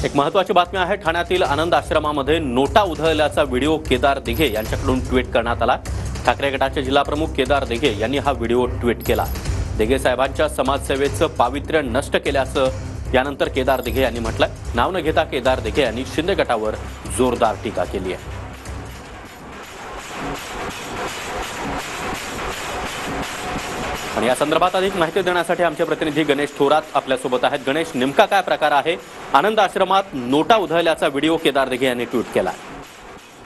एक महत्त्वाची बातमी आहे। ठाण्यातील आनंद आश्रमामध्ये नोटा उधळल्याचा व्हिडिओ केदार दिघे यांच्याकडून ट्विट करण्यात आला। ठाकरे गटाचे जिल्हाप्रमुख केदार दिघे यांनी हा व्हिडिओ ट्विट केला। दिघे साहेबांच्या समाजसेवेचं पावित्र्य नष्ट केल्याचं यानंतर केदार दिघे यांनी म्हटलं। नाव न घेता केदार दिघे यांनी शिंदे गटावर जोरदार टीका केली आहे। आणि या संदर्भात अधिक माहिती देण्यासाठी आमचे प्रतिनिधी गणेश थोरात आपल्यासोबत आहेत। गणेश, नेमका काय प्रकार आहे? आनंद आश्रमात नोटा उधळल्याचा व्हिडिओ केदार दिघे यांनी ट्विट केला।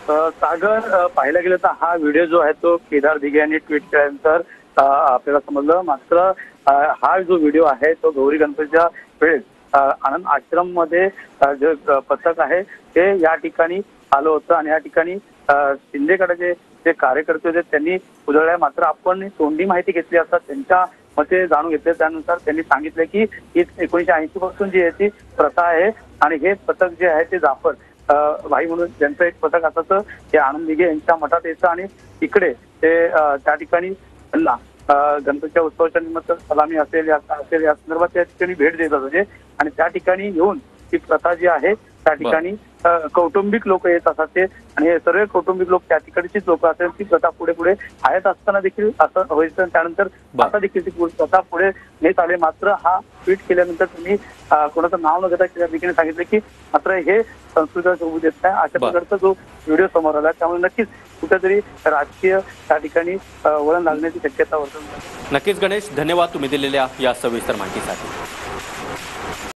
सागर, पाहायला गेलं तर हा व्हिडिओ जो आहे तो केदार दिघे यांनी ट्विट केल्यानंतर आपल्याला समजलं। मात्र हा जो व्हिडिओ आहे तो गौरी गणपतीच्या वेळेस आनंद आश्रम मध्ये जे पथक आहे ते या ठिकाणी आलं होतं आणि या ठिकाणी शिंदे गटाचे जे कार्यकर्ते होते त्यांनी उधळल्या। मात्र आपण तोंडी माहिती घेतली असता त्यांच्या मते जाणून घेतले, त्यानुसार त्यांनी सांगितले की 1980 पासून जी आहे ती प्रथा आहे आणि हे पथक जे आहे ते जाफर भाई म्हणून ज्यांचं एक पथक असायचं ते आनंद दिघे यांच्या मठात यायचं आणि इकडे ते त्या ठिकाणी गणपतीच्या उत्सवाच्या निमित्त सलामी असेल या संदर्भात त्या ठिकाणी भेट देत असायचे आणि त्या ठिकाणी येऊन ही प्रथा जी आहे त्या ठिकाणी कौटुंबिक लोक येत असायचे आणि हे सर्व कौटुंबिक लोक त्या ठिकाणचीच लोक असेल। ती प्रथा पुढे पुढे आहेत असताना देखील असं व्हायचं। त्यानंतर आता देखील ती प्रथा पुढे नेत आले। मात्र हा ट्विट केल्यानंतर तुम्ही कोणाचं नाव न घेता त्या ठिकाणी सांगितलं की मात्र हे संस्कृतीला शोभू देत नाही अशा प्रकारचा जो व्हिडिओ समोर आला, त्यामुळे नक्कीच कुठेतरी राजकीय त्या ठिकाणी वळण लागण्याची शक्यता वर्तवली। नक्कीच गणेश, धन्यवाद तुम्ही दिलेल्या या सविस्तर माहितीसाठी।